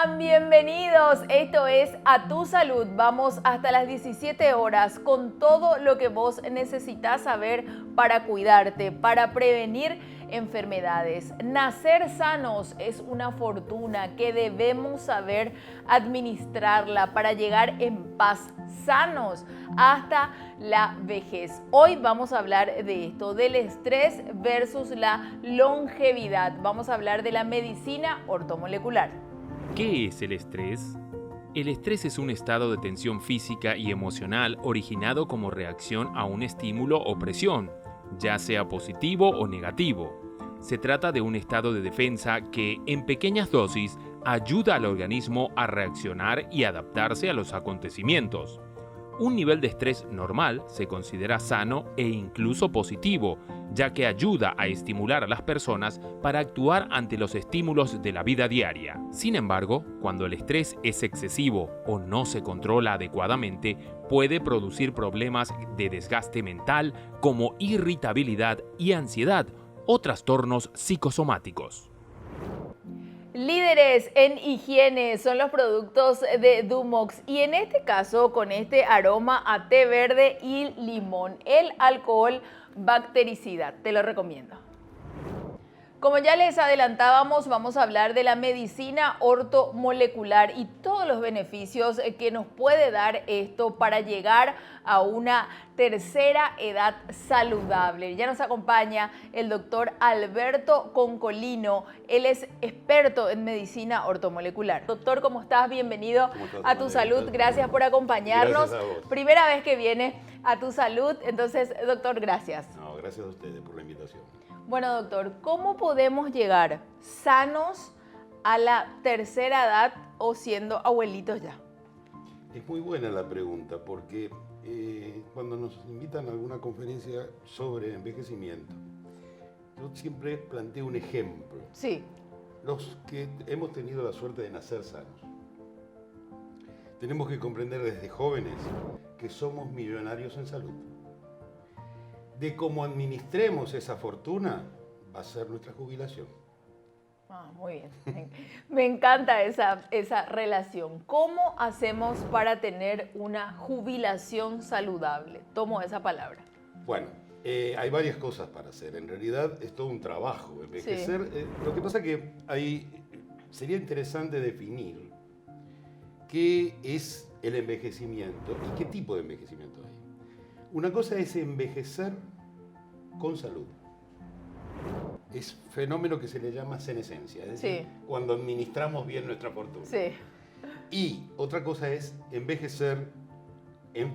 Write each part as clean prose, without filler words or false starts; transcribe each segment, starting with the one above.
están? Bienvenidos. Esto es A Tu Salud. Vamos hasta las 17 horas con todo lo que vos necesitas saber para cuidarte, para prevenir enfermedades. Nacer sanos es una fortuna que debemos saber administrarla para llegar en paz, sanos, hasta la vejez. Hoy vamos a hablar de esto, del estrés versus la longevidad. Vamos a hablar de la medicina ortomolecular. ¿Qué es el estrés? El estrés es un estado de tensión física y emocional originado como reacción a un estímulo o presión, ya sea positivo o negativo. Se trata de un estado de defensa que, en pequeñas dosis, ayuda al organismo a reaccionar y adaptarse a los acontecimientos. Un nivel de estrés normal se considera sano e incluso positivo, ya que ayuda a estimular a las personas para actuar ante los estímulos de la vida diaria. Sin embargo, cuando el estrés es excesivo o no se controla adecuadamente, puede producir problemas de desgaste mental como irritabilidad y ansiedad o trastornos psicosomáticos. Líderes en higiene son los productos de Dumox y en este caso con este aroma a té verde y limón, el alcohol bactericida. Te lo recomiendo. Como ya les adelantábamos, vamos a hablar de la medicina ortomolecular y todos los beneficios que nos puede dar esto para llegar a una tercera edad saludable. Ya nos acompaña el doctor Alberto Concolino. Él es experto en medicina ortomolecular. Doctor, ¿cómo estás? Bienvenido a Tu Salud. Gracias por acompañarnos. Gracias a vos. Primera vez que viene a Tu Salud. Entonces, doctor, gracias. No, gracias a ustedes por la invitación. Bueno, doctor, ¿cómo podemos llegar sanos a la tercera edad o siendo abuelitos ya? Es muy buena la pregunta porque cuando nos invitan a alguna conferencia sobre envejecimiento, yo siempre planteo un ejemplo. Sí. Los que hemos tenido la suerte de nacer sanos, tenemos que comprender desde jóvenes que somos millonarios en salud. De cómo administremos esa fortuna va a ser nuestra jubilación. Muy bien. Me encanta esa relación. ¿Cómo hacemos para tener una jubilación saludable? Tomo esa palabra. Bueno, hay varias cosas para hacer. En realidad es todo un trabajo. Envejecer. Sí. Lo que pasa es que sería interesante definir qué es el envejecimiento y qué tipo de envejecimiento hay. Una cosa es envejecer con salud. Es fenómeno que se le llama senescencia, es decir, cuando administramos bien nuestra fortuna. Sí. Y otra cosa es envejecer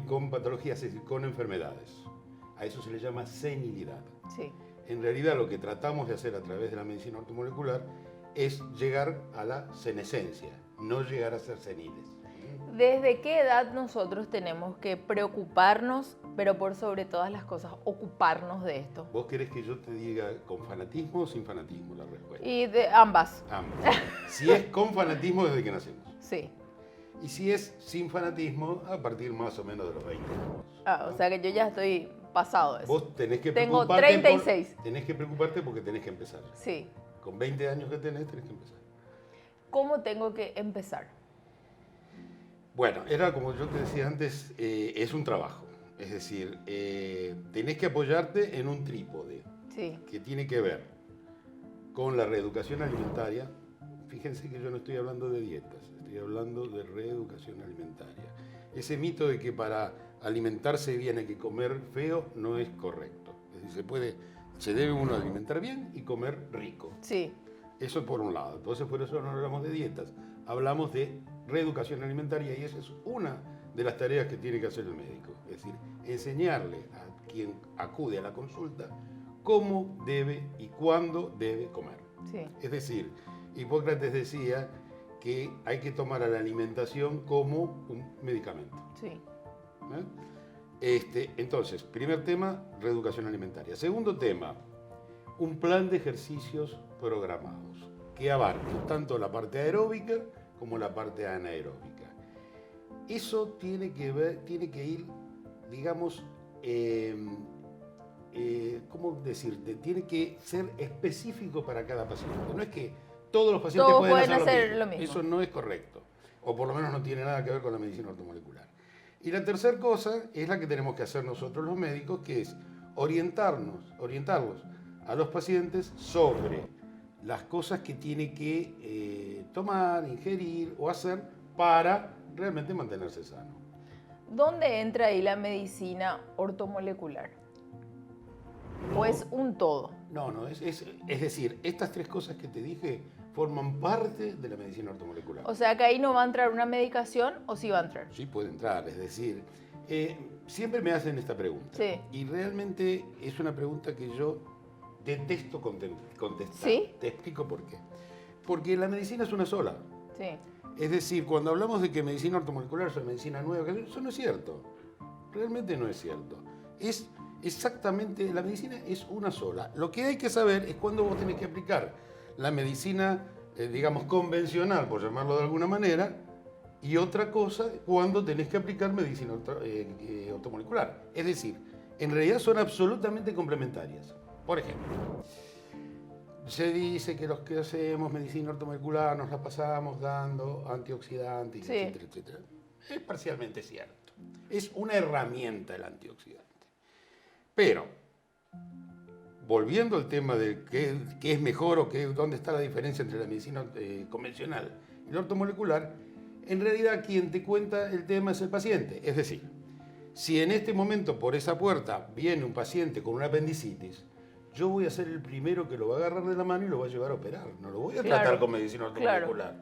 con patologías, es decir, con enfermedades. A eso se le llama senilidad. Sí. En realidad lo que tratamos de hacer a través de la medicina ortomolecular es llegar a la senescencia, no llegar a ser seniles. ¿Desde qué edad nosotros tenemos que preocuparnos, pero por sobre todas las cosas, ocuparnos de esto? ¿Vos querés que yo te diga con fanatismo o sin fanatismo la respuesta? Y de ambas. Ambas. Si es con fanatismo, desde que nacemos. Sí. Y si es sin fanatismo, a partir más o menos de los 20 años. O sea que yo ya estoy pasado de eso. Vos tenés que Tengo preocuparte. 36. Tenés que preocuparte porque tenés que empezar. Sí. Con 20 años que tenés que empezar. ¿Cómo tengo que empezar? Bueno, era como yo te decía antes, es un trabajo. Es decir, tenés que apoyarte en un trípode que tiene que ver con la reeducación alimentaria. Fíjense que yo no estoy hablando de dietas, estoy hablando de reeducación alimentaria. Ese mito de que para alimentarse bien hay que comer feo no es correcto. Es decir, se debe uno alimentar bien y comer rico. Sí. Eso por un lado. Entonces, por eso no hablamos de dietas, hablamos de reeducación alimentaria y esa es una de las tareas que tiene que hacer el médico. Es decir, enseñarle a quien acude a la consulta cómo debe y cuándo debe comer. Sí. Es decir, Hipócrates decía que hay que tomar a la alimentación como un medicamento. Sí. Entonces, primer tema, reeducación alimentaria. Segundo tema, un plan de ejercicios programados que abarque tanto la parte aeróbica como la parte anaeróbica. Eso tiene que ir, digamos, ¿cómo decirte? Tiene que ser específico para cada paciente. No es que todos los pacientes Todos pueden hacer lo lo mismo. mismo. Eso no es correcto. O por lo menos no tiene nada que ver con la medicina ortomolecular. Y la tercera cosa es la que tenemos que hacer nosotros los médicos, que es orientarlos a los pacientes sobre las cosas que tiene que tomar, ingerir o hacer para realmente mantenerse sano. ¿Dónde entra ahí la medicina ortomolecular? ¿O es un todo? No, es decir, estas tres cosas que te dije forman parte de la medicina ortomolecular. O sea que ahí no va a entrar una medicación o sí va a entrar. Sí puede entrar, es decir, siempre me hacen esta pregunta. Sí. Y realmente es una pregunta que yo detesto contestar. ¿Sí? Te explico por qué. Porque la medicina es una sola. Sí. Es decir, cuando hablamos de que medicina ortomolecular es una medicina nueva, eso no es cierto. Realmente no es cierto. Es exactamente, la medicina es una sola. Lo que hay que saber es cuándo vos tenés que aplicar la medicina, digamos, convencional, por llamarlo de alguna manera, y otra cosa, cuando tenés que aplicar medicina ortomolecular. Es decir, en realidad son absolutamente complementarias. Por ejemplo, se dice que los que hacemos medicina ortomolecular nos la pasamos dando antioxidantes, Sí. etcétera, etcétera. Es parcialmente cierto. Es una herramienta el antioxidante. Pero, volviendo al tema de qué es mejor o dónde está la diferencia entre la medicina convencional y la ortomolecular, en realidad quien te cuenta el tema es el paciente. Es decir, si en este momento por esa puerta viene un paciente con una apendicitis, yo voy a ser el primero que lo va a agarrar de la mano y lo va a llevar a operar. No lo voy a tratar con medicina ortomolecular.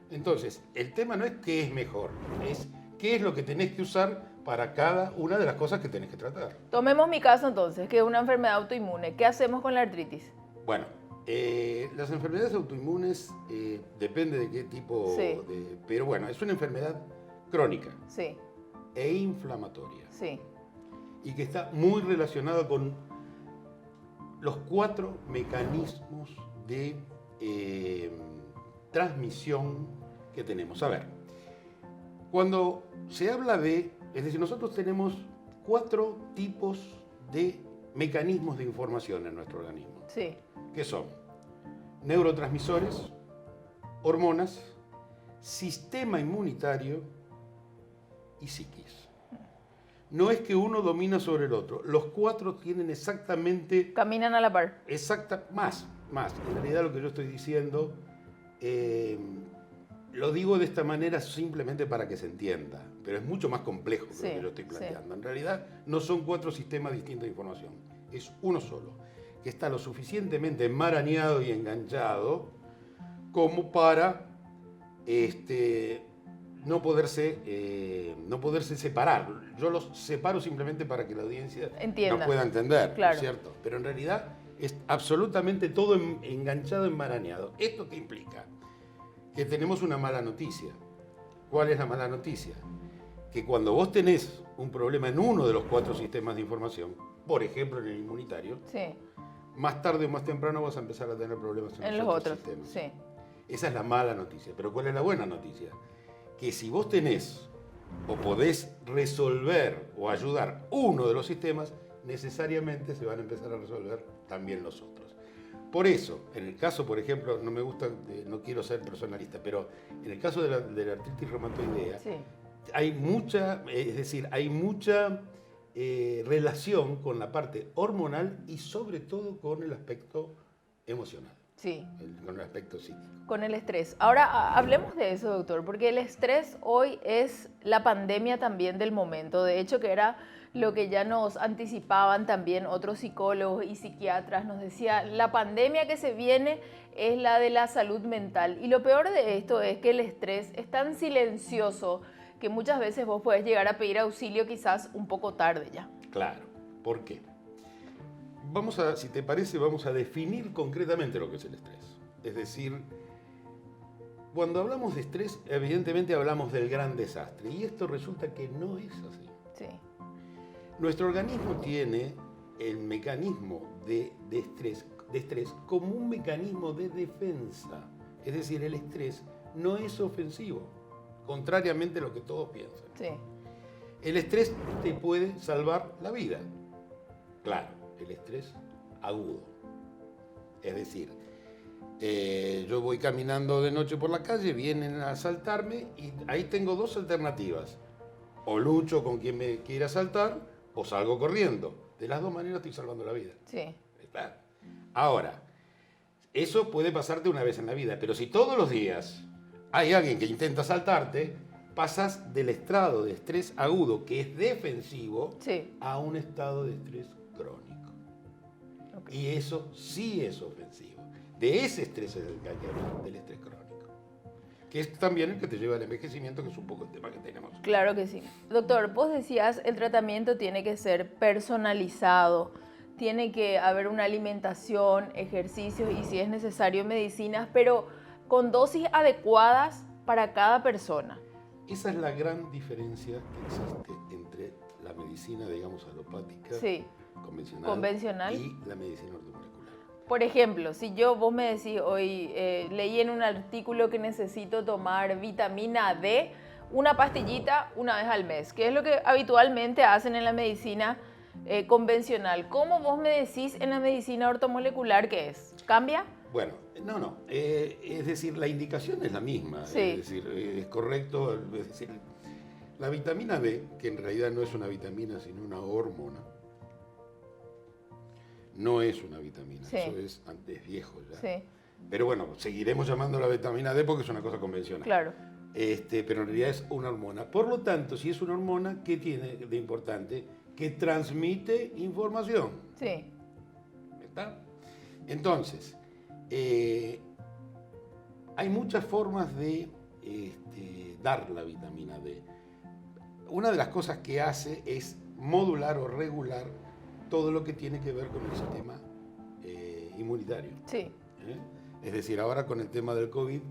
Entonces, el tema no es qué es mejor, es qué es lo que tenés que usar para cada una de las cosas que tenés que tratar. Tomemos mi caso entonces, que es una enfermedad autoinmune. ¿Qué hacemos con la artritis? Bueno, las enfermedades autoinmunes depende de qué tipo Sí. pero bueno, es una enfermedad crónica Sí, e inflamatoria sí. y que está muy relacionada con los 4 mecanismos de transmisión que tenemos. A ver, cuando se habla es decir, nosotros tenemos 4 tipos de mecanismos de información en nuestro organismo, Sí, que son neurotransmisores, hormonas, sistema inmunitario y psiquis. No es que uno domina sobre el otro, los 4 tienen exactamente... caminan a la par. Más. En realidad lo que yo estoy diciendo, lo digo de esta manera simplemente para que se entienda, pero es mucho más complejo que lo que yo estoy planteando. En realidad no son 4 sistemas distintos de información, es uno solo, que está lo suficientemente enmarañado y enganchado como para no poderse separar. Yo los separo simplemente para que la audiencia Entienda. nos pueda entender, Claro. ¿no es cierto? Pero en realidad es absolutamente todo enganchado, enmarañado. ¿Esto qué implica? Que tenemos una mala noticia. ¿Cuál es la mala noticia? Que cuando vos tenés un problema en uno de los 4 sistemas de información, por ejemplo en el inmunitario, Sí, más tarde o más temprano vas a empezar a tener problemas en los otros. sistemas. Sí, Esa es la mala noticia. Pero ¿cuál es la buena noticia? Que si vos tenés o podés resolver o ayudar uno de los sistemas, necesariamente se van a empezar a resolver también los otros. Por eso, en el caso, por ejemplo, no quiero ser personalista, pero en el caso de la artritis reumatoidea, sí. hay mucha relación con la parte hormonal y sobre todo con el aspecto emocional, Sí, con el aspecto psíquico. con el estrés. Ahora hablemos de eso, doctor, porque el estrés hoy es la pandemia también del momento. De hecho, que era lo que ya nos anticipaban también otros psicólogos y psiquiatras. Nos decía, la pandemia que se viene es la de la salud mental. Y lo peor de esto es que el estrés es tan silencioso que muchas veces vos podés llegar a pedir auxilio quizás un poco tarde ya. Claro. ¿Por qué? Si te parece, vamos a definir concretamente lo que es el estrés. Es decir, cuando hablamos de estrés, evidentemente hablamos del gran desastre. Y esto resulta que no es así. Sí, Nuestro organismo tiene el mecanismo de estrés como un mecanismo de defensa. Es decir, el estrés no es ofensivo, contrariamente a lo que todos piensan. sí, El estrés te puede salvar la vida. Claro, el estrés agudo. Es decir, Yo voy caminando de noche por la calle, vienen a asaltarme y ahí tengo dos alternativas. O lucho con quien me quiera asaltar o salgo corriendo. De las dos maneras estoy salvando la vida. Sí. ¿Está? Ahora, eso puede pasarte una vez en la vida, pero si todos los días hay alguien que intenta asaltarte, pasas del estado de estrés agudo, que es defensivo, Sí. a un estado de estrés crónico. Okay. Y eso sí es ofensivo. De ese estrés es el que hay que hablar, del estrés crónico. Que es también el que te lleva al envejecimiento, que es un poco el tema que tenemos. Claro que sí. Doctor, vos decías, el tratamiento tiene que ser personalizado, tiene que haber una alimentación, ejercicios y si es necesario medicinas, pero con dosis adecuadas para cada persona. Esa es la gran diferencia que existe entre la medicina, digamos, alopática, Sí. convencional y la medicina ortomolecular. Por ejemplo, si vos me decís hoy, leí en un artículo que necesito tomar vitamina D, una pastillita una vez al mes, que es lo que habitualmente hacen en la medicina convencional. ¿Cómo vos me decís en la medicina ortomolecular que es? ¿Cambia? Bueno, no. Es decir, la indicación es la misma. Sí. Es decir, es correcto. Es decir, la vitamina D, que en realidad no es una vitamina, sino una hormona, no es una vitamina. Sí. Eso es viejo ya. Sí, Pero bueno, seguiremos llamando la vitamina D porque es una cosa convencional. claro. Pero en realidad es una hormona. Por lo tanto, si es una hormona, ¿qué tiene de importante? Que transmite información. Sí, ¿Está? Entonces, hay muchas formas de dar la vitamina D. Una de las cosas que hace es modular o regular todo lo que tiene que ver con el sistema inmunitario. sí, Es decir, ahora con el tema del COVID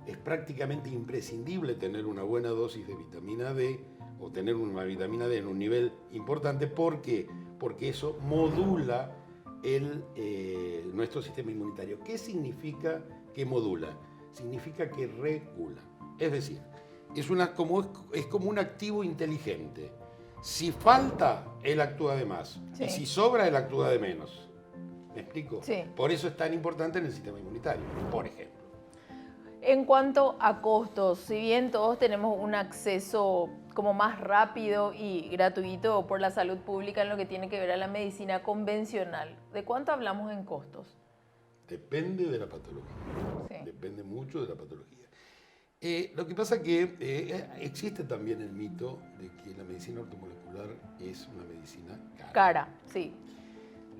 es prácticamente imprescindible tener una buena dosis de vitamina D o tener una vitamina D en un nivel importante. ¿Por qué? Porque eso modula nuestro sistema inmunitario. ¿Qué significa que modula? Significa que regula. Es decir, es como un activo inteligente. Si falta, él actúa de más. Sí. Y si sobra, él actúa de menos. ¿Me explico? Sí. Por eso es tan importante en el sistema inmunitario, por ejemplo. En cuanto a costos, si bien todos tenemos un acceso como más rápido y gratuito por la salud pública en lo que tiene que ver a la medicina convencional, ¿de cuánto hablamos en costos? Depende de la patología. Sí. Depende mucho de la patología. Lo que pasa es que existe también el mito de que la medicina ortomolecular es una medicina cara. Cara, sí.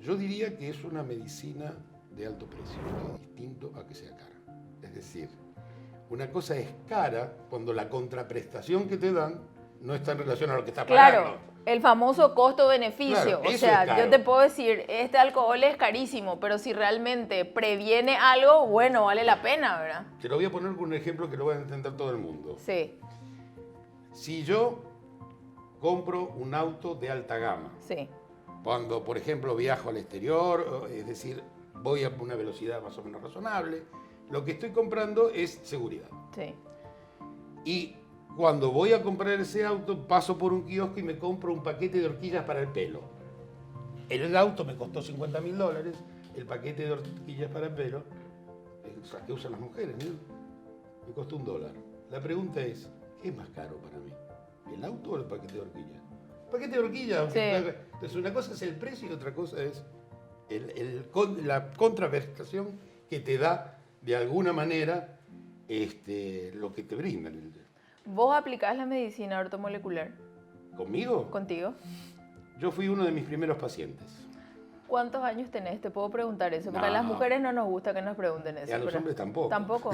Yo diría que es una medicina de alto precio, que es distinto a que sea cara. Es decir, una cosa es cara cuando la contraprestación que te dan no está en relación a lo que estás pagando. Claro, el famoso costo-beneficio. Claro, o eso sea, es caro. yo te puedo decir, este alcohol es carísimo, pero si realmente previene algo, bueno, vale la pena, ¿verdad? Te lo voy a poner con un ejemplo que lo va a entender todo el mundo. Sí, Si yo compro un auto de alta gama, sí, cuando, por ejemplo, viajo al exterior, es decir, voy a una velocidad más o menos razonable, lo que estoy comprando es seguridad. sí, Y cuando voy a comprar ese auto, paso por un kiosco y me compro un paquete de horquillas para el pelo. El auto me costó $50.000, el paquete de horquillas para el pelo, las que usan las mujeres, ¿no? Me costó $1. La pregunta es, ¿qué es más caro para mí? ¿El auto o el paquete de horquillas? El paquete de horquillas. Sí. Entonces una cosa es el precio y otra cosa es la contraprestación que te da de alguna manera lo que te brindan. ¿Vos aplicás la medicina ortomolecular ¿Conmigo? contigo? Yo fui uno de mis primeros pacientes. ¿Cuántos años tenés? Te puedo preguntar eso, porque a las No. mujeres no nos gusta que nos pregunten eso. Y a los pero- hombres tampoco. Tampoco.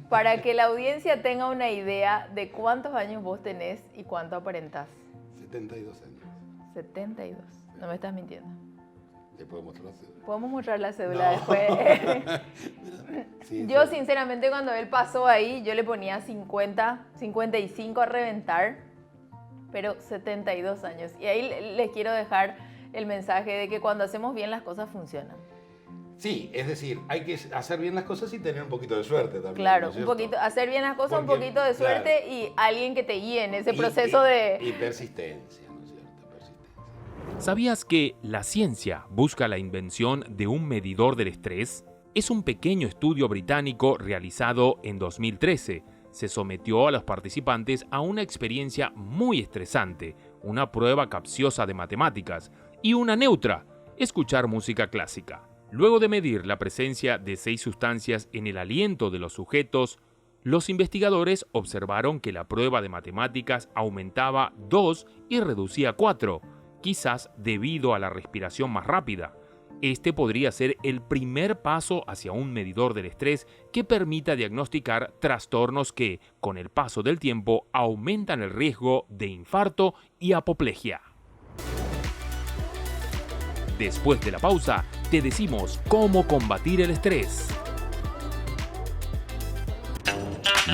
Para que la audiencia tenga una idea de cuántos años vos tenés y cuánto aparentás. 72 años. 72. No me estás mintiendo. Te puedo mostrar la cédula. Podemos mostrar la cédula No. después. Sí, Yo, sí. sinceramente, cuando él pasó ahí, yo le ponía 50, 55 a reventar, pero 72 años. Y ahí les quiero dejar el mensaje de que cuando hacemos bien las cosas funcionan. Sí, es decir, hay que hacer bien las cosas y tener un poquito de suerte también. Claro, ¿no es un cierto? poquito, hacer bien las cosas, un Porque, poquito de suerte claro. y alguien que te guíe en ese Y- proceso de... Y persistencia, ¿no es cierto? Persistencia. ¿Sabías que la ciencia busca la invención de un medidor del estrés? Es un pequeño estudio británico realizado en 2013. Se sometió a los participantes a una experiencia muy estresante, una prueba capciosa de matemáticas y una neutra, escuchar música clásica. Luego de medir la presencia de 6 sustancias en el aliento de los sujetos, los investigadores observaron que la prueba de matemáticas aumentaba 2 y reducía 4, quizás debido a la respiración más rápida. Este podría ser el primer paso hacia un medidor del estrés que permita diagnosticar trastornos que, con el paso del tiempo, aumentan el riesgo de infarto y apoplejía. Después de la pausa, te decimos cómo combatir el estrés.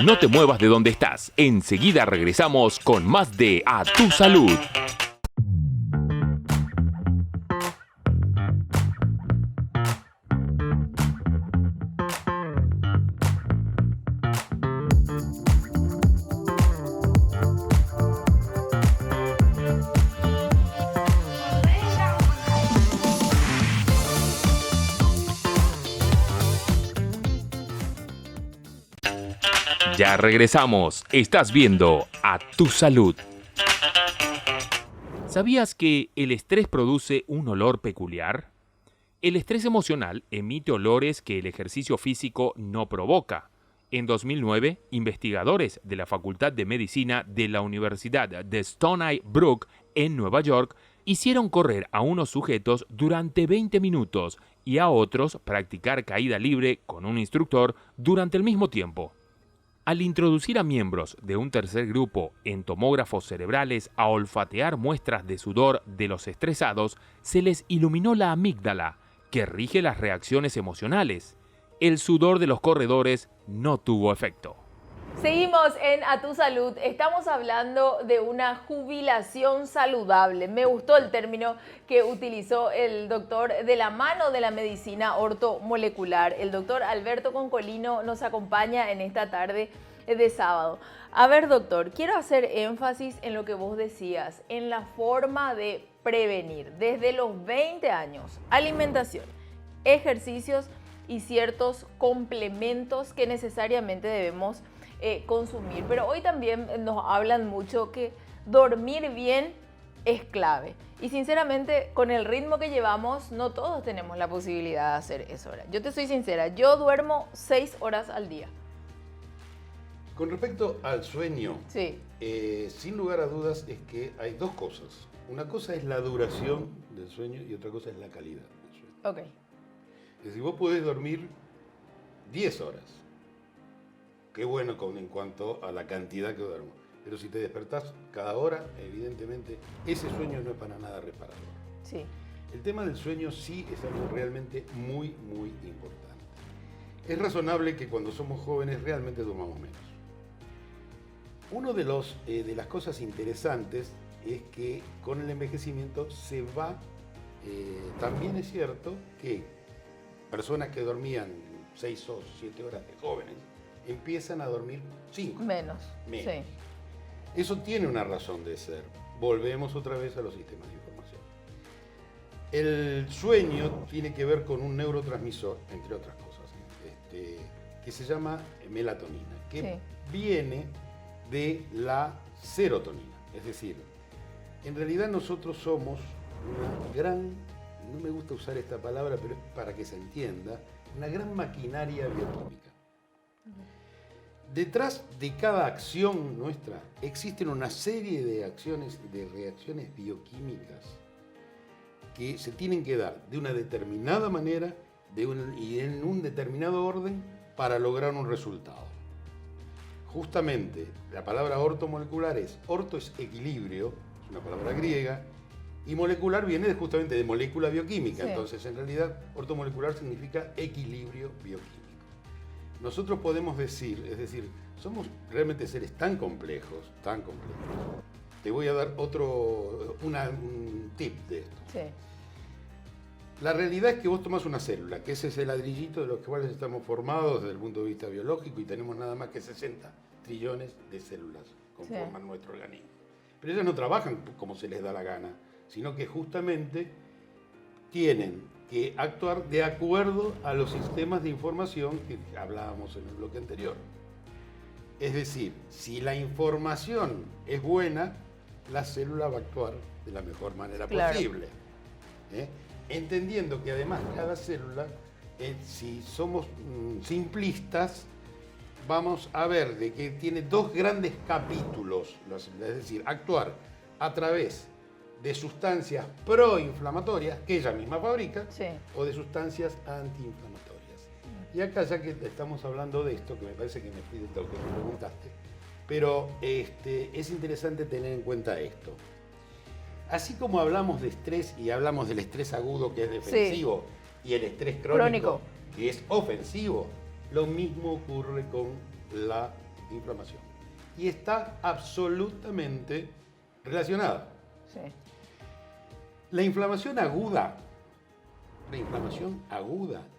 No te muevas de donde estás. Enseguida regresamos con más de A Tu Salud. Ya regresamos. Estás viendo A Tu Salud. ¿Sabías que el estrés produce un olor peculiar? El estrés emocional emite olores que el ejercicio físico no provoca. En 2009, investigadores de la Facultad de Medicina de la Universidad de Stony Brook en Nueva York hicieron correr a unos sujetos durante 20 minutos y a otros practicar caída libre con un instructor durante el mismo tiempo. Al introducir a miembros de un tercer grupo en tomógrafos cerebrales a olfatear muestras de sudor de los estresados, se les iluminó la amígdala, que rige las reacciones emocionales. El sudor de los corredores no tuvo efecto. Seguimos en A Tu Salud. Estamos hablando de una jubilación saludable. Me gustó el término que utilizó el doctor de la mano de la medicina ortomolecular. El doctor Alberto Concolino nos acompaña en esta tarde de sábado. A ver, doctor, quiero hacer énfasis en lo que vos decías, en la forma de prevenir desde los 20 años. Alimentación, ejercicios y ciertos complementos que necesariamente debemos consumir. Pero hoy también nos hablan mucho que dormir bien es clave. Y sinceramente, con el ritmo que llevamos, no todos tenemos la posibilidad de hacer eso. Yo te soy sincera, yo duermo 6 horas al día. Con respecto al sueño, Sí. Sin lugar a dudas es que hay dos cosas. Una cosa es la duración del sueño y otra cosa es la calidad del sueño. Ok. Es decir, vos podés dormir 10 horas. Qué bueno en cuanto a la cantidad que duermo. Pero si te despertás cada hora, evidentemente, ese sueño no es para nada reparador. Sí. El tema del sueño sí es algo realmente muy, muy importante. Es razonable que cuando somos jóvenes realmente durmamos menos. Uno de las cosas interesantes es que con el envejecimiento se va, también es cierto que personas que dormían 6 o 7 horas de jóvenes empiezan a dormir 5. Menos. Sí. Eso tiene una razón de ser. Volvemos otra vez a los sistemas de información. El sueño tiene que ver con un neurotransmisor, entre otras cosas, que se llama melatonina, que viene de la serotonina. Es decir, en realidad nosotros somos una gran, no me gusta usar esta palabra, pero es para que se entienda, una gran maquinaria bioquímica. Detrás de cada acción nuestra existen una serie de acciones, de reacciones bioquímicas que se tienen que dar de una determinada manera y en un determinado orden para lograr un resultado. Justamente, la palabra ortomolecular orto es equilibrio, es una palabra griega, y molecular viene justamente de molécula bioquímica. Sí. Entonces, en realidad, ortomolecular significa equilibrio bioquímico. Nosotros podemos decir, es decir, somos realmente seres tan complejos. Te voy a dar un tip de esto. Sí. La realidad es que vos tomás una célula, que ese es el ladrillito de los cuales estamos formados desde el punto de vista biológico y tenemos nada más que 60 trillones de células conforman nuestro organismo. Pero ellas no trabajan como se les da la gana, sino que justamente tienen que actuar de acuerdo a los sistemas de información que hablábamos en el bloque anterior. Es decir, si la información es buena, la célula va a actuar de la mejor manera posible. Entendiendo que además cada célula, si somos simplistas, vamos a ver de que tiene dos grandes capítulos, es decir, actuar a través de sustancias proinflamatorias que ella misma fabrica, sí, o de sustancias antiinflamatorias. Y acá, ya que estamos hablando de esto, que me parece que me fui del todo que me preguntaste, pero es interesante tener en cuenta esto. Así como hablamos de estrés y hablamos del estrés agudo, que es defensivo, sí, y el estrés crónico, que es ofensivo, lo mismo ocurre con la inflamación. Y está absolutamente relacionada. Sí. La inflamación aguda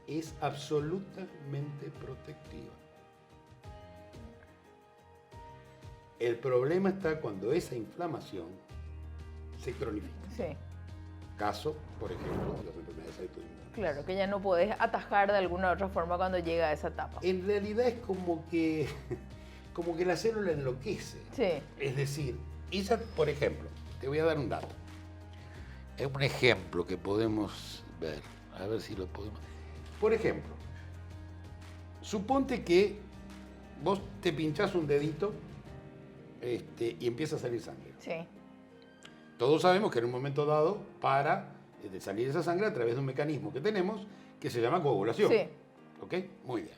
es absolutamente protectiva. El problema está cuando esa inflamación se cronifica. Sí. Caso, por ejemplo, de las enfermedades autoinmunes. Claro, que ya no podés atajar de alguna u otra forma cuando llega a esa etapa. En realidad es como que la célula enloquece. Sí. Es decir, ella, por ejemplo, te voy a dar un dato. Es un ejemplo que podemos ver. A ver si lo podemos. Por ejemplo, suponte que vos te pinchás un dedito y empieza a salir sangre. Sí. Todos sabemos que en un momento dado para de salir esa sangre a través de un mecanismo que tenemos que se llama coagulación. Sí. ¿Ok? Muy bien.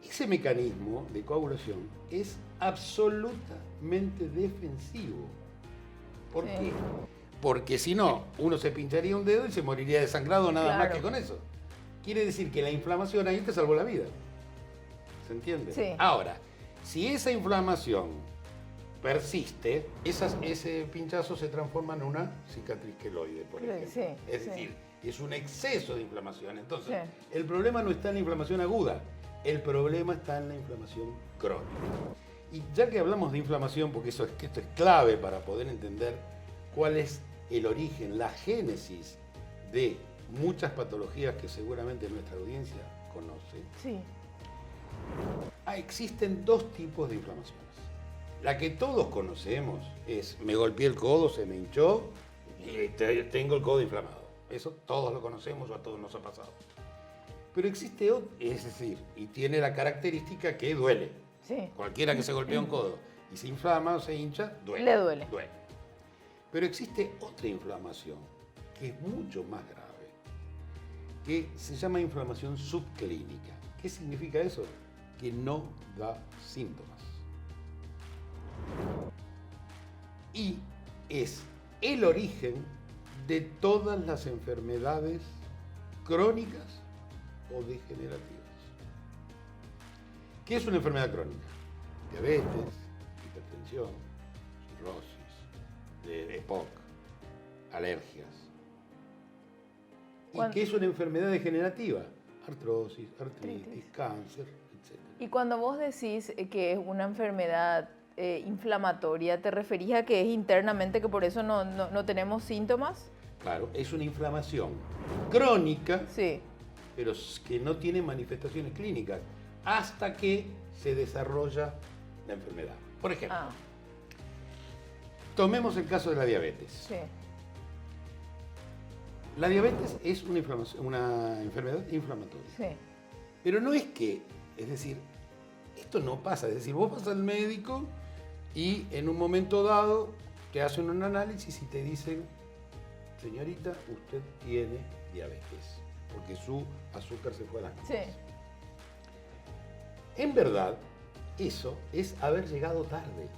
Ese mecanismo de coagulación es absolutamente defensivo. ¿Por qué? Porque si no, uno se pincharía un dedo y se moriría desangrado nada más que con eso. Quiere decir que la inflamación ahí te salvó la vida. ¿Se entiende? Sí. Ahora, si esa inflamación persiste, ese pinchazo se transforma en una cicatriz queloide, por ejemplo. Sí, es decir, es un exceso de inflamación. Entonces, el problema no está en la inflamación aguda, el problema está en la inflamación crónica. Y ya que hablamos de inflamación, porque esto es clave para poder entender cuál es el origen, la génesis de muchas patologías que seguramente nuestra audiencia conoce. Sí. Existen dos tipos de inflamaciones. La que todos conocemos es: me golpeé el codo, se me hinchó y tengo el codo inflamado. Eso todos lo conocemos o a todos nos ha pasado. Pero existe otra, es decir, y tiene la característica que duele. Sí. Cualquiera que se golpea un codo y se inflama o se hincha, duele. Le duele. Pero existe otra inflamación que es mucho más grave, que se llama inflamación subclínica. ¿Qué significa eso? Que no da síntomas. Y es el origen de todas las enfermedades crónicas o degenerativas. ¿Qué es una enfermedad crónica? Diabetes, hipertensión, cirrosis, EPOC, alergias. ¿Y qué es una enfermedad degenerativa? Artrosis, artritis, cáncer, etc. Y cuando vos decís que es una enfermedad inflamatoria, ¿te referís a que es internamente, que por eso no tenemos síntomas? Claro, es una inflamación crónica, sí, pero que no tiene manifestaciones clínicas hasta que se desarrolla la enfermedad. Por ejemplo, tomemos el caso de la diabetes. Sí. La diabetes es una enfermedad inflamatoria. Sí. Pero no es que, es decir, esto no pasa. Es decir, vos vas al médico y en un momento dado te hacen un análisis y te dicen: señorita, usted tiene diabetes, porque su azúcar se fue a las nubes. Sí. En verdad, eso es haber llegado tarde.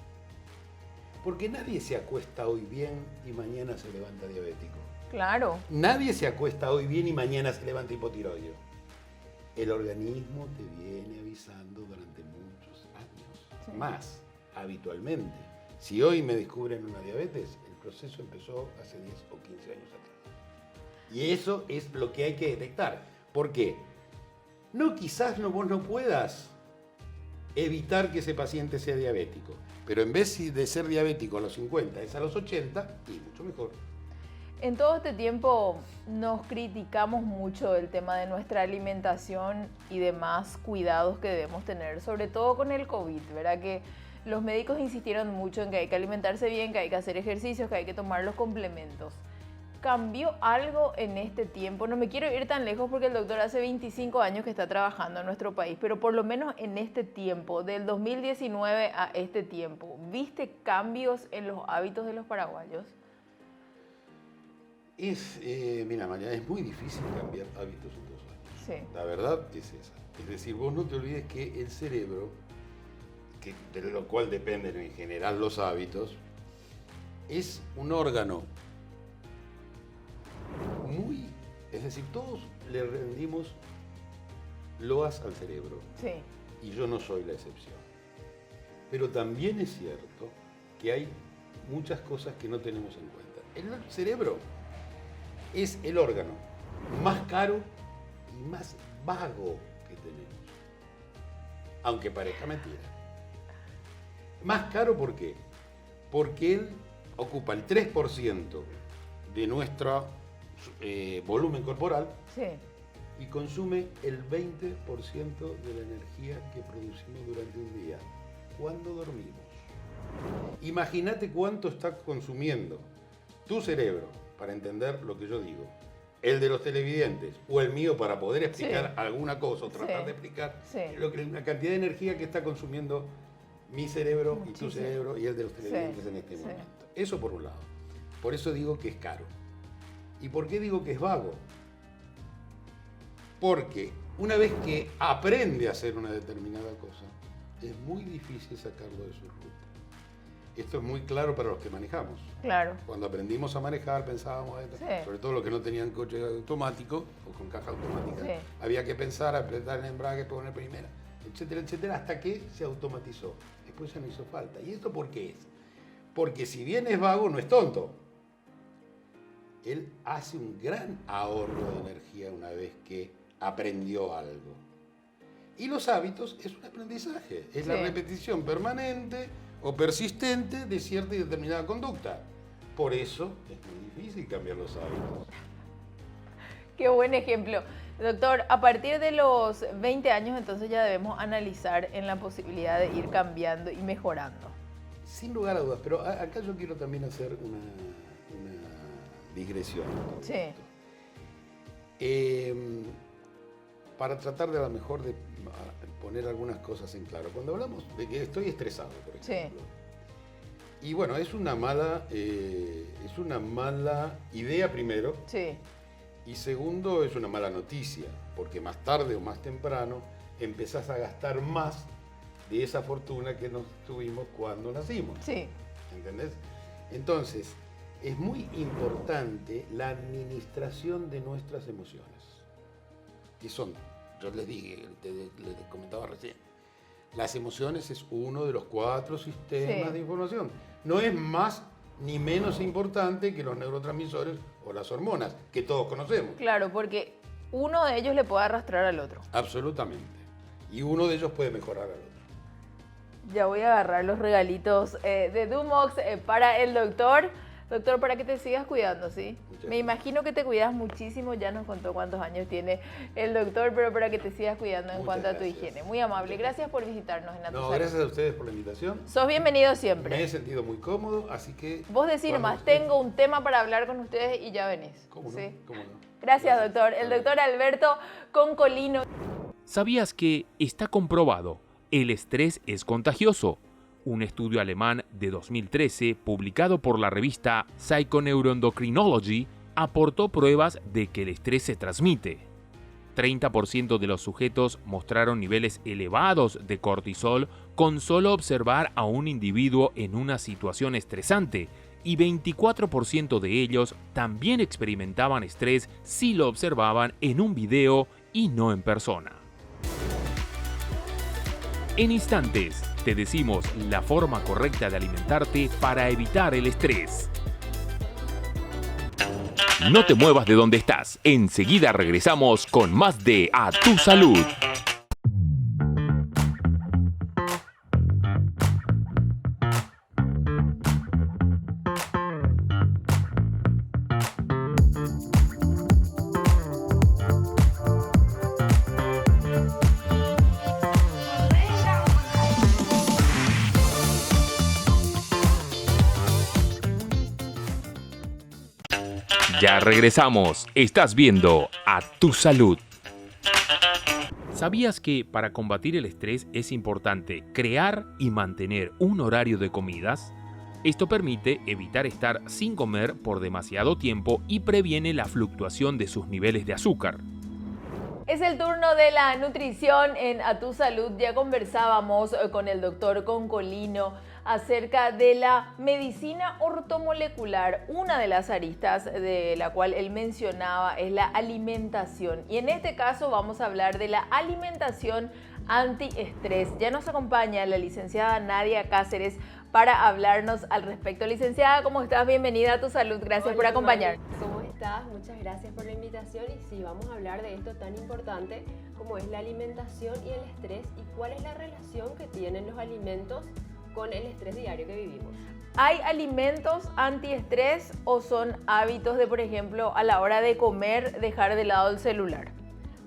Porque nadie se acuesta hoy bien y mañana se levanta diabético. Claro. Nadie se acuesta hoy bien y mañana se levanta hipotiroideo. El organismo te viene avisando durante muchos años. Sí. Más, habitualmente. Si hoy me descubren una diabetes, el proceso empezó hace 10 o 15 años atrás. Y eso es lo que hay que detectar. ¿Por qué? Quizás vos no puedas evitar que ese paciente sea diabético. Pero en vez de ser diabético a los 50, es a los 80, y mucho mejor. En todo este tiempo nos criticamos mucho el tema de nuestra alimentación y demás cuidados que debemos tener, sobre todo con el COVID, ¿verdad? Que los médicos insistieron mucho en que hay que alimentarse bien, que hay que hacer ejercicios, que hay que tomar los complementos. ¿Cambió algo en este tiempo? No me quiero ir tan lejos porque el doctor hace 25 años que está trabajando en nuestro país, pero por lo menos en este tiempo, del 2019 a este tiempo, ¿viste cambios en los hábitos de los paraguayos? Mira, María, es muy difícil cambiar hábitos en 2 años. Sí. La verdad es esa. Es decir, vos no te olvides que el cerebro, de lo cual dependen en general los hábitos, es un órgano es decir, todos le rendimos loas al cerebro. Sí. Y yo no soy la excepción. Pero también es cierto que hay muchas cosas que no tenemos en cuenta. El cerebro es el órgano más caro y más vago que tenemos. Aunque parezca mentira. Más caro, ¿por qué? Porque él ocupa el 3% de nuestro volumen corporal. Sí. Y consume el 20% de la energía que producimos durante un día, cuando dormimos. Imagínate cuánto está consumiendo tu cerebro para entender lo que yo digo, el de los televidentes o el mío para poder explicar alguna cosa o tratar de explicar la cantidad de energía que está consumiendo mi cerebro y tu cerebro y el de los televidentes en este momento. Eso por un lado. Por eso digo que es caro. ¿Y por qué digo que es vago? Porque una vez que aprende a hacer una determinada cosa, es muy difícil sacarlo de su ruta. Esto es muy claro para los que manejamos. Claro. Cuando aprendimos a manejar, pensábamos, sobre todo los que no tenían coche automático o con caja automática, había que pensar, apretar el embrague, poner primera, etcétera, etcétera, hasta que se automatizó. Después ya no hizo falta. ¿Y esto por qué es? Porque si bien es vago, no es tonto. Él hace un gran ahorro de energía una vez que aprendió algo. Y los hábitos es un aprendizaje, es la repetición permanente o persistente de cierta y determinada conducta. Por eso es muy difícil cambiar los hábitos. Qué buen ejemplo. Doctor, a partir de los 20 años entonces ya debemos analizar en la posibilidad de ir cambiando y mejorando. Sin lugar a dudas, pero acá yo quiero también hacer una digresión. Sí. Para tratar de a lo mejor de poner algunas cosas en claro. Cuando hablamos de que estoy estresado, por ejemplo. Sí. Y bueno, es una mala idea primero. Sí. Y segundo, es una mala noticia, porque más tarde o más temprano empezás a gastar más de esa fortuna que nos tuvimos cuando nacimos. Sí. ¿Entendés? Entonces, es muy importante la administración de nuestras emociones. Que son, yo les dije, les comentaba recién, las emociones es uno de los 4 sistemas de información. No es más ni menos importante que los neurotransmisores o las hormonas, que todos conocemos. Claro, porque uno de ellos le puede arrastrar al otro. Absolutamente. Y uno de ellos puede mejorar al otro. Ya voy a agarrar los regalitos de Dumox para el doctor. Doctor, para que te sigas cuidando, ¿sí? Me imagino que te cuidas muchísimo, ya nos contó cuántos años tiene el doctor, pero para que te sigas cuidando en cuanto a tu higiene. Muy amable, gracias por visitarnos en Atusalud. Gracias a ustedes por la invitación. Sos bienvenido siempre. Me he sentido muy cómodo, así que... Vos decís nomás, tengo un tema para hablar con ustedes y ya venís. ¿Cómo no? ¿Sí? ¿Cómo no? Gracias, doctor. El doctor Alberto Concolino. ¿Sabías que está comprobado? El estrés es contagioso. Un estudio alemán de 2013, publicado por la revista Psychoneuroendocrinology, aportó pruebas de que el estrés se transmite. 30% de los sujetos mostraron niveles elevados de cortisol con solo observar a un individuo en una situación estresante, y 24% de ellos también experimentaban estrés si lo observaban en un video y no en persona. En instantes, te decimos la forma correcta de alimentarte para evitar el estrés. No te muevas de donde estás. Enseguida regresamos con más de A Tu Salud. Ya regresamos. Estás viendo A Tu Salud. ¿Sabías que para combatir el estrés es importante crear y mantener un horario de comidas? Esto permite evitar estar sin comer por demasiado tiempo y previene la fluctuación de sus niveles de azúcar. Es el turno de la nutrición en A Tu Salud. Ya conversábamos con el doctor Concolino acerca de la medicina ortomolecular. Una de las aristas de la cual él mencionaba es la alimentación. Y en este caso vamos a hablar de la alimentación antiestrés. Ya nos acompaña la licenciada Nadia Cáceres para hablarnos al respecto. Licenciada, ¿cómo estás? Bienvenida a Tu Salud. Gracias por acompañarnos. ¿Cómo estás? Muchas gracias por la invitación. Y sí, vamos a hablar de esto tan importante como es la alimentación y el estrés y cuál es la relación que tienen los alimentos con el estrés diario que vivimos. ¿Hay alimentos antiestrés o son hábitos de, por ejemplo, a la hora de comer, dejar de lado el celular?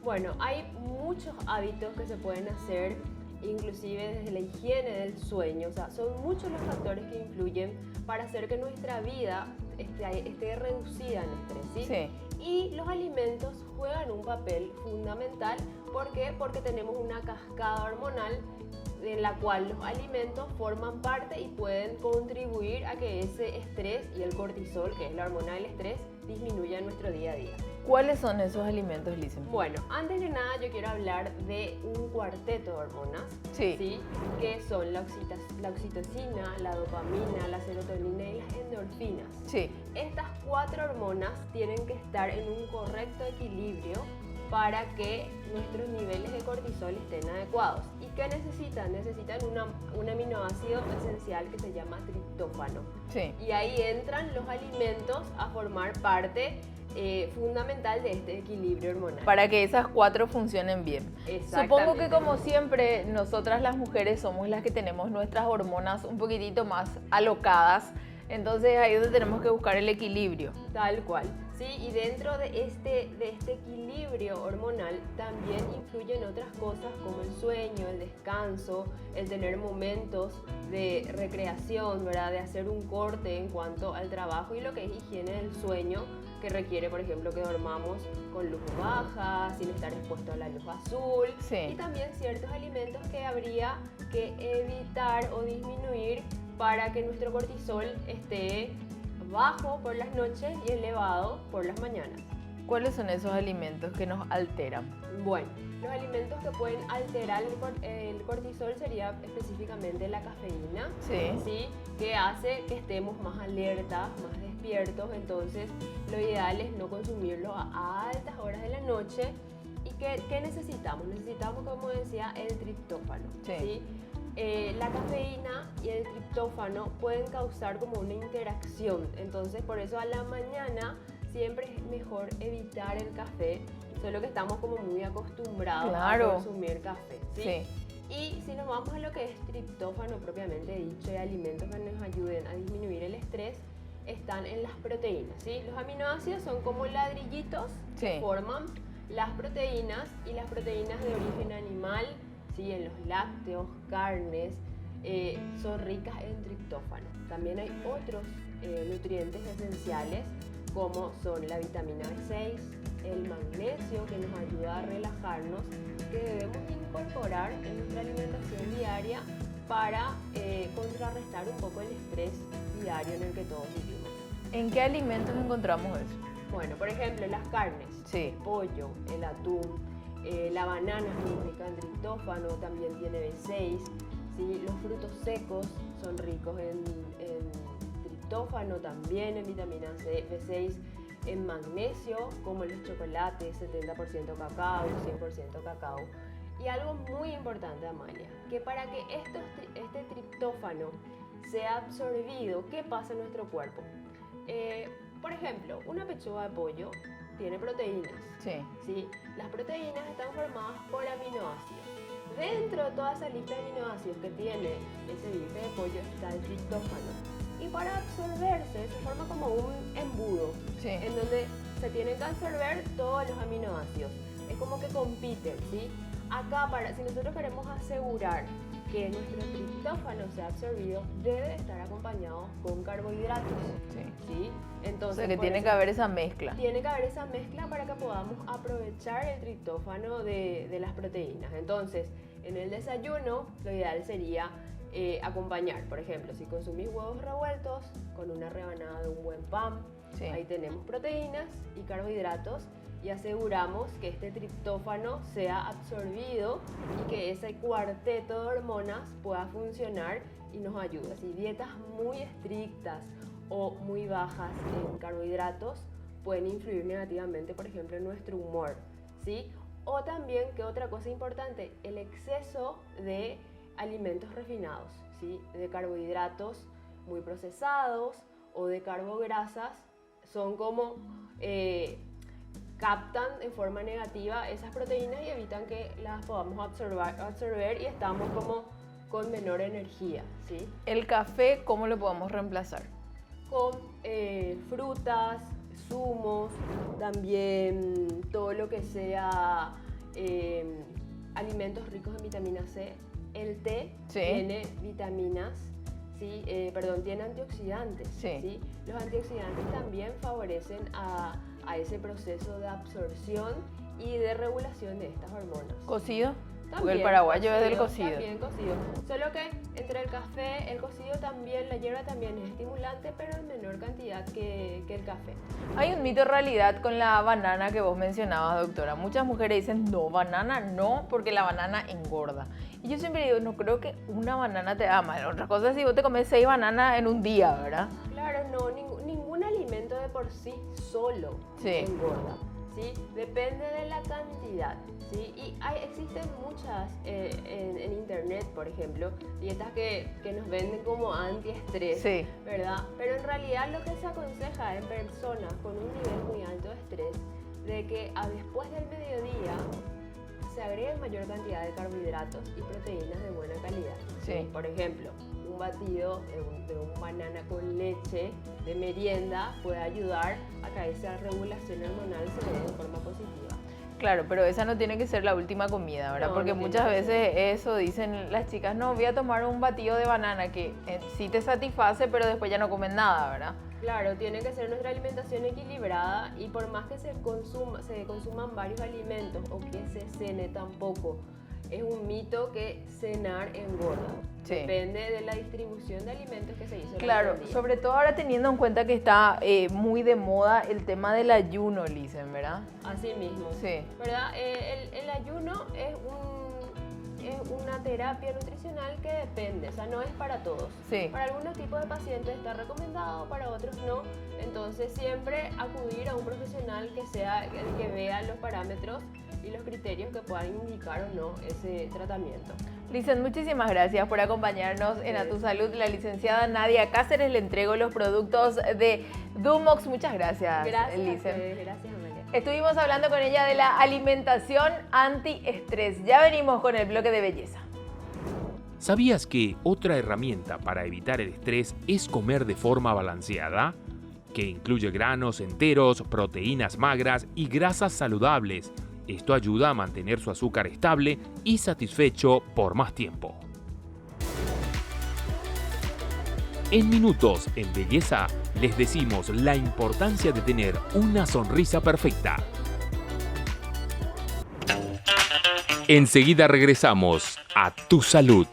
Bueno, hay muchos hábitos que se pueden hacer, inclusive desde la higiene del sueño. O sea, son muchos los factores que influyen para hacer que nuestra vida esté reducida en estrés, ¿sí? Sí. Y los alimentos juegan un papel fundamental. ¿Por qué? Porque tenemos una cascada hormonal en la cual los alimentos forman parte y pueden contribuir a que ese estrés y el cortisol, que es la hormona del estrés, disminuya en nuestro día a día. ¿Cuáles son esos alimentos, licenciada? Bueno, antes de nada yo quiero hablar de un cuarteto de hormonas, Sí. que son la oxitocina, la dopamina, la serotonina y las endorfinas. Sí. Estas 4 hormonas tienen que estar en un correcto equilibrio para que nuestros niveles de cortisol estén adecuados. ¿Y qué necesitan? Necesitan un aminoácido esencial que se llama triptófano. Sí. Y ahí entran los alimentos a formar parte fundamental de este equilibrio hormonal. Para que esas 4 funcionen bien. Supongo que, como siempre, nosotras las mujeres somos las que tenemos nuestras hormonas un poquitito más alocadas. Entonces ahí es donde tenemos que buscar el equilibrio. Tal cual. Sí, y dentro de este equilibrio hormonal también influyen otras cosas como el sueño, el descanso, el tener momentos de recreación, ¿verdad? De hacer un corte en cuanto al trabajo y lo que es higiene del sueño, que requiere, por ejemplo, que dormamos con luz baja, sin estar expuesto a la luz azul. Sí. Y también ciertos alimentos que habría que evitar o disminuir para que nuestro cortisol esté bajo por las noches y elevado por las mañanas. ¿Cuáles son esos alimentos que nos alteran? Bueno, los alimentos que pueden alterar el cortisol sería específicamente la cafeína, ¿sí? Que hace que estemos más alertas, más despiertos. Entonces, lo ideal es no consumirlo a altas horas de la noche. ¿Y qué necesitamos? Necesitamos, como decía, el triptófano, ¿sí? La cafeína y el triptófano pueden causar como una interacción, entonces por eso a la mañana siempre es mejor evitar el café, solo que estamos como muy acostumbrados a consumir café, ¿sí? Y si nos vamos a lo que es triptófano propiamente dicho y alimentos que nos ayuden a disminuir el estrés, están en las proteínas, ¿sí? Los aminoácidos son como ladrillitos que forman las proteínas, y las proteínas de origen animal, ¿sí? En los lácteos, carnes, son ricas en triptófano. También hay otros nutrientes esenciales como son la vitamina B6, el magnesio, que nos ayuda a relajarnos, que debemos incorporar en nuestra alimentación diaria para contrarrestar un poco el estrés diario en el que todos vivimos. ¿En qué alimentos encontramos eso? Bueno, por ejemplo, las carnes, el pollo, el atún, la banana es muy rica en triptófano, también tiene B6, ¿sí? Los frutos secos son ricos en triptófano, también en vitamina C, B6, en magnesio, como los chocolates, 70% cacao, 100% cacao. Y algo muy importante, Amalia, que para que este triptófano sea absorbido, ¿qué pasa en nuestro cuerpo? Por ejemplo, una pechuga de pollo tiene proteínas. ¿Sí? Las proteínas están formadas por aminoácidos. Dentro de toda esa lista de aminoácidos que tiene ese bife de pollo está el triptófano. Y para absorberse se forma como un embudo, en donde se tienen que absorber todos los aminoácidos. Es como que compiten, ¿sí? Acá, si nosotros queremos asegurar que nuestro triptófano sea absorbido, debe estar acompañado con carbohidratos, ¿sí? Entonces, Entonces, o sea que tiene que haber esa mezcla. Tiene que haber esa mezcla para que podamos aprovechar el triptófano de las proteínas. Entonces, en el desayuno, lo ideal sería acompañar, por ejemplo, si consumís huevos revueltos con una rebanada de un buen pan, sí, ahí tenemos proteínas y carbohidratos y aseguramos que este triptófano sea absorbido y que ese cuarteto de hormonas pueda funcionar y nos ayude. Si dietas muy estrictas o muy bajas en carbohidratos pueden influir negativamente, por ejemplo, en nuestro humor, ¿sí? O también, que otra cosa importante, el exceso de alimentos refinados, ¿sí? De carbohidratos muy procesados o de carbograsas, son como captan en forma negativa esas proteínas y evitan que las podamos absorber y estamos como con menor energía, ¿sí? ¿El café cómo lo podemos reemplazar? Con frutas, zumos, también todo lo que sea alimentos ricos en vitamina C. El té, sí, tiene vitaminas, ¿sí? Tiene antioxidantes, sí. ¿Sí? Los antioxidantes también favorecen a ese proceso de absorción y de regulación de estas hormonas. ¿Cocido? Porque el paraguayo es del cocido. También cocido. Solo que entre el café, el cocido también, la hierba también es estimulante, pero en menor cantidad que el café. Hay un mito en realidad con la banana que vos mencionabas, doctora. Muchas mujeres dicen, no, banana no, porque la banana engorda. Y yo siempre digo, no creo que una banana te haga mal. Otra cosa es si vos te comes 6 bananas en un día, ¿verdad? Claro, no, ningún alimento de por sí solo, sí, engorda. ¿Sí? Depende de la cantidad, ¿sí? Y existen muchas en internet, por ejemplo, dietas que nos venden como antiestrés, sí, ¿verdad? Pero en realidad lo que se aconseja en personas con un nivel muy alto de estrés, de que después del mediodía se agreguen mayor cantidad de carbohidratos y proteínas de buena calidad. Sí. Por ejemplo, un batido de un banana con leche de merienda puede ayudar a que esa regulación hormonal se dé de forma positiva. Claro, pero esa no tiene que ser la última comida, ¿verdad? No, porque muchas veces eso dicen las chicas, no, voy a tomar un batido de banana que sí te satisface, pero después ya no comen nada, ¿verdad? Claro, tiene que ser nuestra alimentación equilibrada y por más que se consuman varios alimentos o que se cene tampoco, es un mito que cenar engorda. Sí. Depende de la distribución de alimentos que se hizo. Claro, sobre todo ahora teniendo en cuenta que está muy de moda el tema del ayuno, Licen, ¿verdad? Así mismo. Sí. ¿Verdad? El ayuno es una terapia nutricional que depende, o sea, no es para todos. Sí. Para algunos tipos de pacientes está recomendado, para otros no. Entonces siempre acudir a un profesional que sea el que vea los parámetros y los criterios que puedan indicar o no ese tratamiento. Licen, muchísimas gracias por acompañarnos en A Tu Salud. La licenciada Nadia Cáceres le entregó los productos de Dumox. Muchas gracias, Licen. Gracias, Amelia. Estuvimos hablando con ella de la alimentación antiestrés. Ya venimos con el bloque de belleza. ¿Sabías que otra herramienta para evitar el estrés es comer de forma balanceada? Que incluye granos enteros, proteínas magras y grasas saludables. Esto ayuda a mantener su azúcar estable y satisfecho por más tiempo. En Minutos en Belleza les decimos la importancia de tener una sonrisa perfecta. Enseguida regresamos a Tu Salud.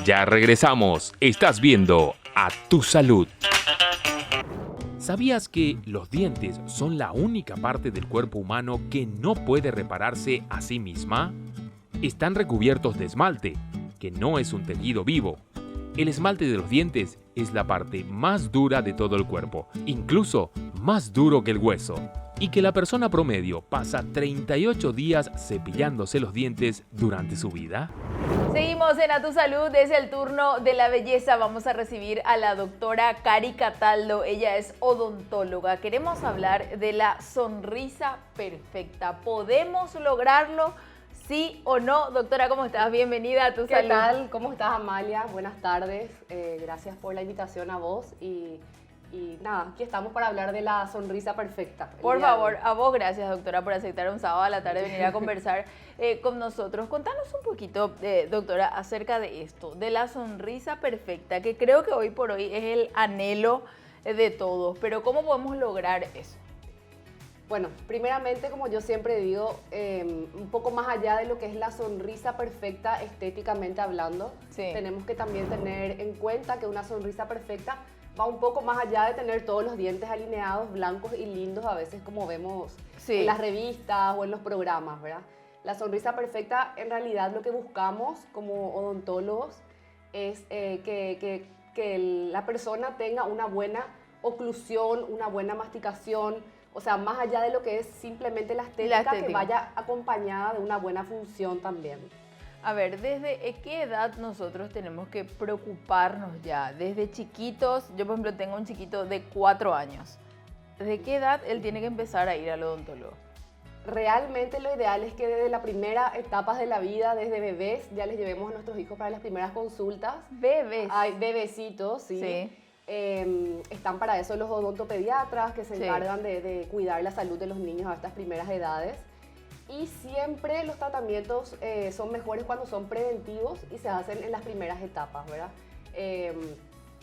Ya regresamos. Estás viendo A Tu Salud. ¿Sabías que los dientes son la única parte del cuerpo humano que no puede repararse a sí misma? Están recubiertos de esmalte, que no es un tejido vivo. El esmalte de los dientes es la parte más dura de todo el cuerpo, incluso más duro que el hueso, y que la persona promedio pasa 38 días cepillándose los dientes durante su vida. Seguimos en A Tu Salud, es el turno de la belleza. Vamos a recibir a la doctora Cari Cataldo, ella es odontóloga. Queremos hablar de la sonrisa perfecta. ¿Podemos lograrlo? ¿Sí o no? Doctora, ¿cómo estás? Bienvenida a Tu Salud. ¿Qué tal? ¿Cómo estás, Amalia? Buenas tardes. Gracias por la invitación a vos y nada, aquí estamos para hablar de la sonrisa perfecta. Por favor, a vos gracias, doctora, por aceptar un sábado a la tarde venir a conversar con nosotros. Contanos un poquito, doctora, acerca de esto, de la sonrisa perfecta, que creo que hoy por hoy es el anhelo de todos, pero ¿cómo podemos lograr eso? Bueno, primeramente, como yo siempre digo, un poco más allá de lo que es la sonrisa perfecta estéticamente hablando, tenemos que también tener en cuenta que una sonrisa perfecta va un poco más allá de tener todos los dientes alineados, blancos y lindos, a veces como vemos en las revistas o en los programas, ¿verdad? La sonrisa perfecta, en realidad, lo que buscamos como odontólogos es que la persona tenga una buena oclusión, una buena masticación, o sea, más allá de lo que es simplemente la estética, que vaya acompañada de una buena función también. A ver, ¿desde qué edad nosotros tenemos que preocuparnos ya? Desde chiquitos, yo por ejemplo tengo un chiquito de 4 años. ¿Desde qué edad él tiene que empezar a ir al odontólogo? Realmente lo ideal es que desde las primeras etapas de la vida, desde bebés, ya les llevemos a nuestros hijos para las primeras consultas. ¿Bebés? Hay bebecitos, sí. Están para eso los odontopediatras que se encargan de cuidar la salud de los niños a estas primeras edades. Y siempre los tratamientos son mejores cuando son preventivos y se hacen en las primeras etapas, ¿verdad?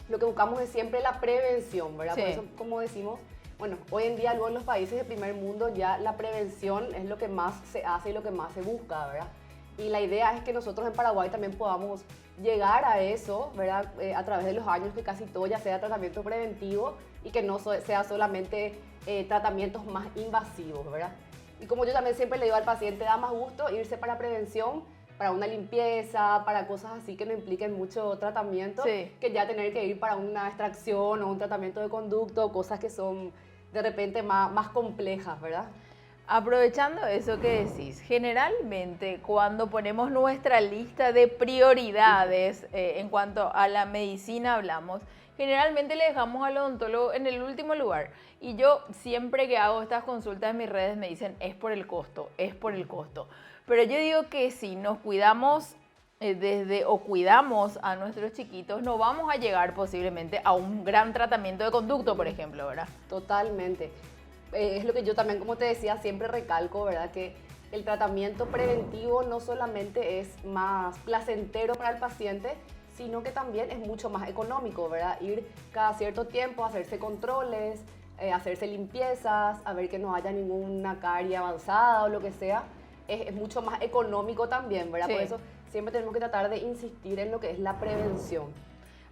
Lo que buscamos es siempre la prevención, ¿verdad? Por eso, como decimos, bueno, hoy en día luego en los países del primer mundo ya la prevención es lo que más se hace y lo que más se busca, ¿verdad? Y la idea es que nosotros en Paraguay también podamos llegar a eso, ¿verdad? A través de los años, que casi todo ya sea tratamiento preventivo y que no sea solamente tratamientos más invasivos, ¿verdad? Y como yo también siempre le digo al paciente, da más gusto irse para prevención, para una limpieza, para cosas así que no impliquen mucho tratamiento, que ya tener que ir para una extracción o un tratamiento de conducto, cosas que son de repente más complejas, ¿verdad? Aprovechando eso que decís, generalmente cuando ponemos nuestra lista de prioridades en cuanto a la medicina hablamos, generalmente le dejamos al odontólogo en el último lugar. Y yo siempre que hago estas consultas en mis redes me dicen, es por el costo, es por el costo. Pero yo digo que si nos cuidamos cuidamos a nuestros chiquitos, no vamos a llegar posiblemente a un gran tratamiento de conducto, por ejemplo, ¿verdad? Totalmente. Es lo que yo también, como te decía, siempre recalco, ¿verdad? Que el tratamiento preventivo no solamente es más placentero para el paciente, sino que también es mucho más económico, ¿verdad? Ir cada cierto tiempo a hacerse controles, hacerse limpiezas, a ver que no haya ninguna carie avanzada o lo que sea, es mucho más económico también, ¿verdad? Por eso siempre tenemos que tratar de insistir en lo que es la prevención.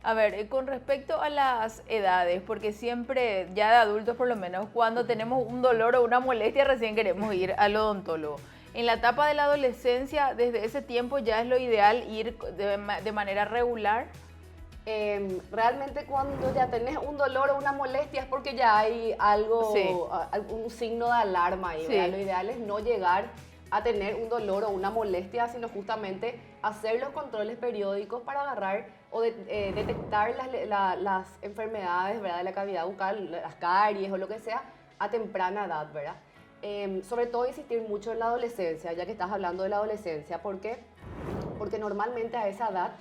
A ver, con respecto a las edades, porque siempre, ya de adultos por lo menos, cuando tenemos un dolor o una molestia recién queremos ir al odontólogo. En la etapa de la adolescencia, desde ese tiempo ya es lo ideal ir de manera regular. Realmente cuando ya tenés un dolor o una molestia es porque ya hay algo, un signo de alarma ahí, ¿verdad? Lo ideal es no llegar a tener un dolor o una molestia, sino justamente hacer los controles periódicos para agarrar o detectar las enfermedades, ¿verdad? De la cavidad bucal, las caries o lo que sea, a temprana edad, ¿verdad? Sobre todo insistir mucho en la adolescencia, ya que estás hablando de la adolescencia. ¿Por qué? Porque normalmente a esa edad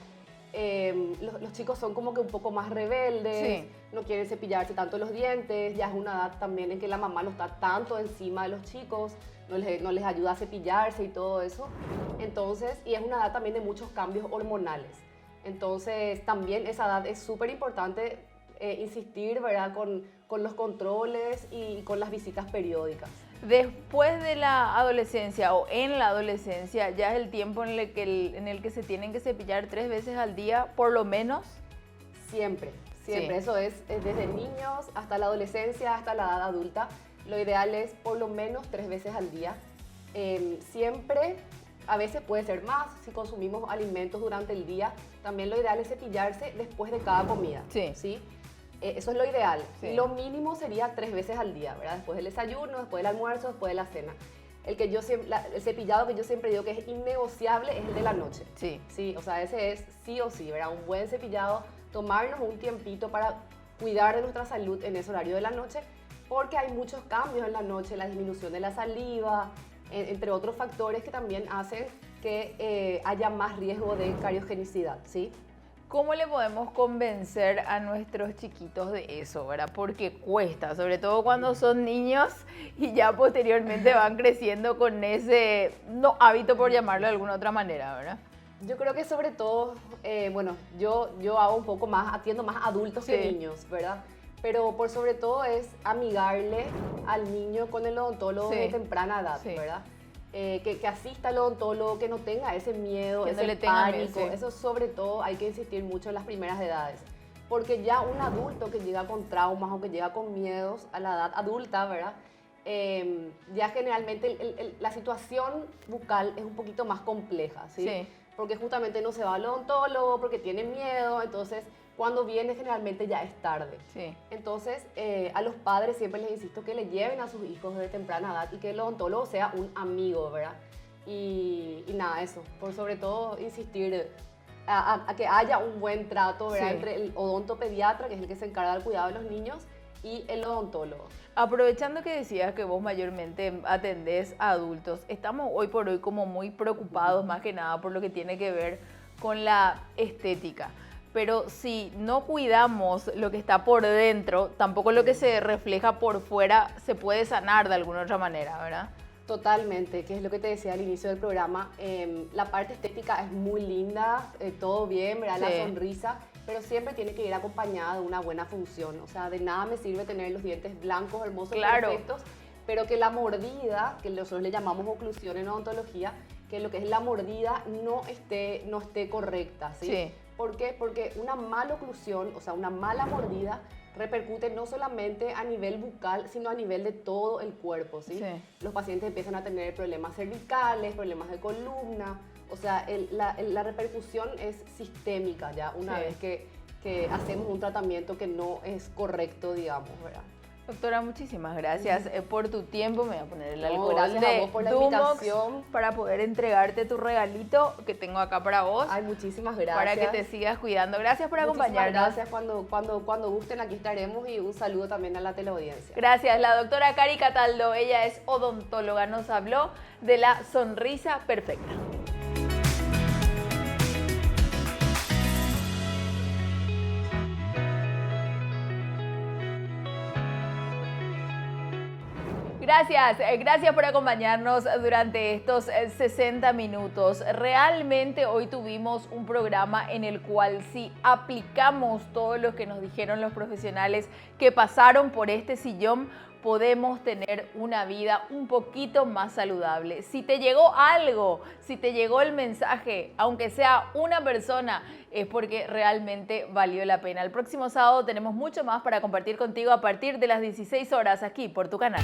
los chicos son como que un poco más rebeldes, no quieren cepillarse tanto los dientes, ya es una edad también en que la mamá no está tanto encima de los chicos, no les ayuda a cepillarse y todo eso. Entonces, y es una edad también de muchos cambios hormonales. Entonces, también esa edad es súper importante insistir, ¿verdad? Con los controles y con las visitas periódicas. Después de la adolescencia o en la adolescencia, ya es el tiempo en el que se tienen que cepillar 3 veces al día, por lo menos. Siempre. Eso es desde niños hasta la adolescencia, hasta la edad adulta. Lo ideal es por lo menos 3 veces al día. Siempre, a veces puede ser más, si consumimos alimentos durante el día. También lo ideal es cepillarse después de cada comida. ¿Sí? Eso es lo ideal. Lo mínimo sería 3 veces al día, ¿verdad? Después del desayuno, después del almuerzo, después de la cena. el cepillado que yo siempre digo que es innegociable es el de la noche. Sí. Sí, o sea, ese es sí o sí, ¿verdad? Un buen cepillado, tomarnos un tiempito para cuidar de nuestra salud en ese horario de la noche, porque hay muchos cambios en la noche, la disminución de la saliva, entre otros factores que también hacen que haya más riesgo de cariogenicidad, ¿sí? ¿Cómo le podemos convencer a nuestros chiquitos de eso, verdad? Porque cuesta, sobre todo cuando son niños y ya posteriormente van creciendo con ese hábito, por llamarlo de alguna otra manera, ¿verdad? Yo creo que sobre todo, bueno, yo hago un poco más, atiendo más adultos que niños, ¿verdad? Pero por sobre todo es amigarle al niño con el odontólogo de temprana edad, ¿verdad? Que asista al odontólogo, que no tenga ese miedo, que ese no le tenga pánico. miedo, Eso sobre todo hay que insistir mucho en las primeras edades. Porque ya un adulto que llega con traumas o que llega con miedos a la edad adulta, ¿verdad? Ya generalmente la situación bucal es un poquito más compleja, ¿sí? Sí. Porque justamente no se va al odontólogo, porque tiene miedo, entonces cuando viene generalmente ya es tarde. Sí. Entonces a los padres siempre les insisto que le lleven a sus hijos desde temprana edad y que el odontólogo sea un amigo, ¿verdad? Y nada, eso, por sobre todo insistir a que haya un buen trato, ¿verdad? Entre el odontopediatra, que es el que se encarga del cuidado de los niños, y el odontólogo. Aprovechando que decías que vos mayormente atendés a adultos, estamos hoy por hoy como muy preocupados más que nada por lo que tiene que ver con la estética. Pero si no cuidamos lo que está por dentro, tampoco lo que se refleja por fuera se puede sanar de alguna otra manera, ¿verdad? Totalmente, que es lo que te decía al inicio del programa. La parte estética es muy linda, todo bien, ¿verdad? La sonrisa, pero siempre tiene que ir acompañada de una buena función. O sea, de nada me sirve tener los dientes blancos, hermosos, perfectos, pero que la mordida, que nosotros le llamamos oclusión en odontología, que lo que es la mordida no esté correcta, ¿sí? Sí. ¿Por qué? Porque una mala oclusión, o sea, una mala mordida, repercute no solamente a nivel bucal, sino a nivel de todo el cuerpo, ¿sí? Los pacientes empiezan a tener problemas cervicales, problemas de columna, o sea, la repercusión es sistémica ya una vez que hacemos un tratamiento que no es correcto, digamos, ¿verdad? Doctora, muchísimas gracias por tu tiempo. Me voy a poner el alcohol gracias a vos por la invitación. para poder entregarte tu regalito que tengo acá para vos. Ay, muchísimas gracias. Para que te sigas cuidando. Gracias por acompañarnos. Gracias. Cuando gusten, aquí estaremos, y un saludo también a la teleaudiencia. Gracias. La doctora Cari Cataldo, ella es odontóloga, nos habló de la sonrisa perfecta. Gracias por acompañarnos durante estos 60 minutos. Realmente hoy tuvimos un programa en el cual si aplicamos todo lo que nos dijeron los profesionales que pasaron por este sillón, podemos tener una vida un poquito más saludable. Si te llegó algo, si te llegó el mensaje, aunque sea una persona, es porque realmente valió la pena. El próximo sábado tenemos mucho más para compartir contigo a partir de las 16 horas aquí por tu canal.